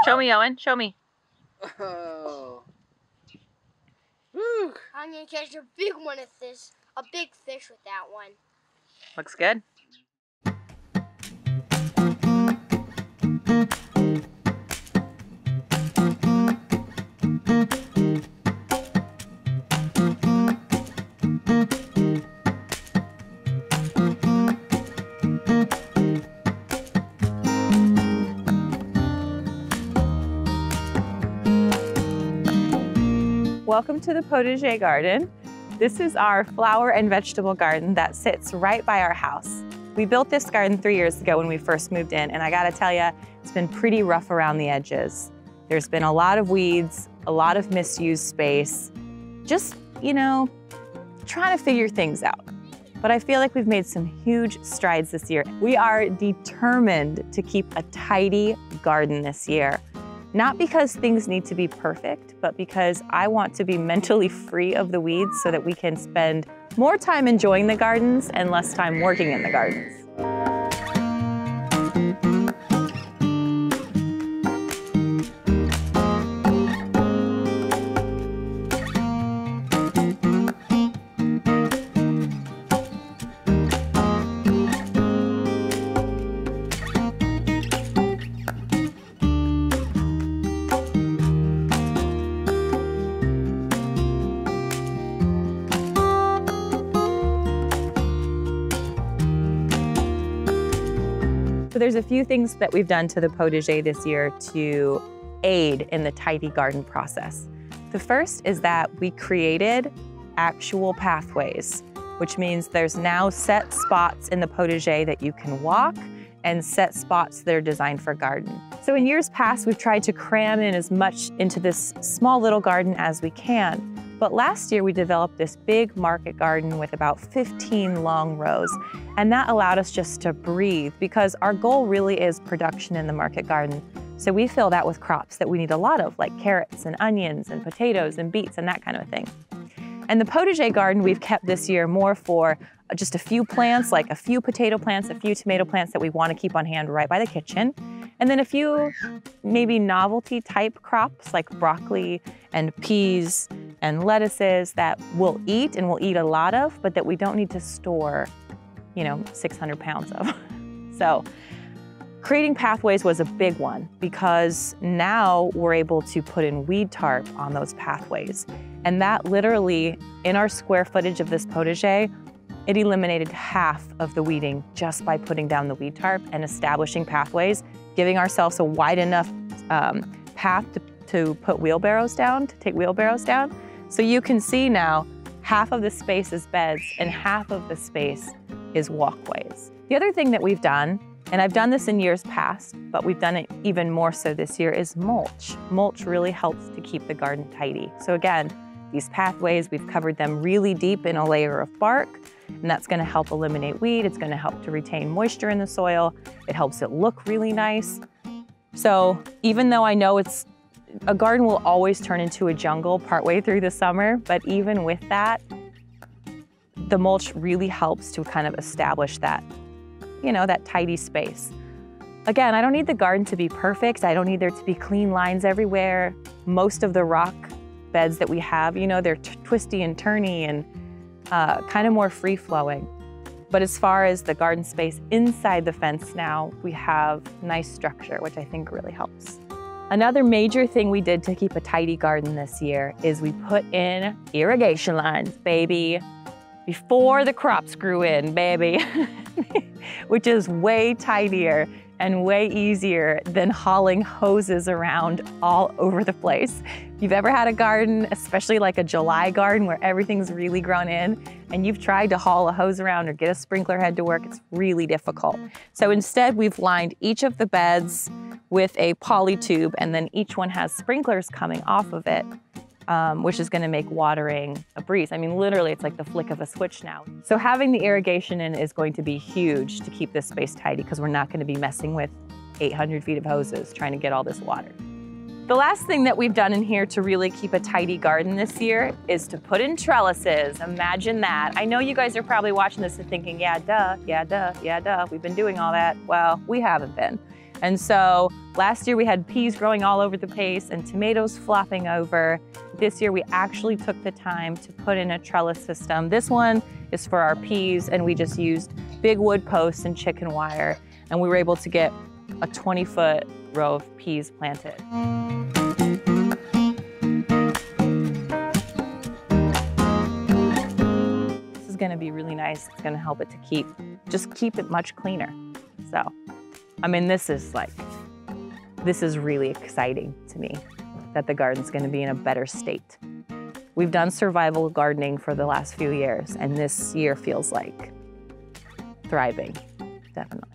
Show me, Owen. Show me. Oh. Woo. I'm gonna catch a big one of this. A big fish with that one. Looks good. Welcome to the Potager garden. This is our flower and vegetable garden that sits right by our house. We built this garden 3 years ago when we first moved in, and I gotta tell you, it's been pretty rough around the edges. There's been a lot of weeds, a lot of misused space, just, you know, trying to figure things out. But I feel like we've made some huge strides this year. We are determined to keep a tidy garden this year. Not because things need to be perfect, but because I want to be mentally free of the weeds so that we can spend more time enjoying the gardens and less time working in the gardens. So there's a few things that we've done to the potager this year to aid in the tidy garden process. The first is that we created actual pathways, which means there's now set spots in the potager that you can walk and set spots that are designed for garden. So in years past, we've tried to cram in as much into this small little garden as we can. But last year we developed this big market garden with about 15 long rows, and that allowed us just to breathe because our goal really is production in the market garden. So we fill that with crops that we need a lot of, like carrots and onions and potatoes and beets and that kind of thing. And the potager garden we've kept this year more for just a few plants, like a few potato plants, a few tomato plants that we want to keep on hand right by the kitchen. And then a few maybe novelty type crops like broccoli and peas and lettuces that we'll eat and we'll eat a lot of, but that we don't need to store, 600 pounds of. So creating pathways was a big one because now we're able to put in weed tarp on those pathways. And that literally, in our square footage of this potager, it eliminated half of the weeding just by putting down the weed tarp and establishing pathways, giving ourselves a wide enough path to put wheelbarrows down, to take wheelbarrows down. So you can see now half of the space is beds and half of the space is walkways. The other thing that we've done, and I've done this in years past, but we've done it even more so this year, is mulch. Mulch really helps to keep the garden tidy. So again, these pathways, we've covered them really deep in a layer of bark, and that's gonna help eliminate weed. It's gonna help to retain moisture in the soil. It helps it look really nice. So even though I know a garden will always turn into a jungle partway through the summer, but even with that, the mulch really helps to kind of establish that, that tidy space. Again, I don't need the garden to be perfect. I don't need there to be clean lines everywhere. Most of the rock beds that we have, they're twisty and turny and kind of more free-flowing. But as far as the garden space inside the fence now, we have nice structure, which I think really helps. Another major thing we did to keep a tidy garden this year is we put in irrigation lines, baby. Before the crops grew in, baby. Which is way tidier and way easier than hauling hoses around all over the place. If you've ever had a garden, especially like a July garden where everything's really grown in, and you've tried to haul a hose around or get a sprinkler head to work, it's really difficult. So instead, we've lined each of the beds with a poly tube, and then each one has sprinklers coming off of it, which is gonna make watering a breeze. I mean, literally, it's like the flick of a switch now. So having the irrigation in is going to be huge to keep this space tidy because we're not gonna be messing with 800 feet of hoses trying to get all this water. The last thing that we've done in here to really keep a tidy garden this year is to put in trellises. Imagine that. I know you guys are probably watching this and thinking, yeah, duh, yeah, duh, yeah, duh. We've been doing all that. Well, we haven't been. And so last year we had peas growing all over the place and tomatoes flopping over. This year we actually took the time to put in a trellis system. This one is for our peas, and we just used big wood posts and chicken wire, and we were able to get a 20-foot row of peas planted. This is gonna be really nice. It's gonna help it to just keep it much cleaner. So, I mean, this is really exciting to me that the garden's gonna be in a better state. We've done survival gardening for the last few years, and this year feels like thriving, definitely.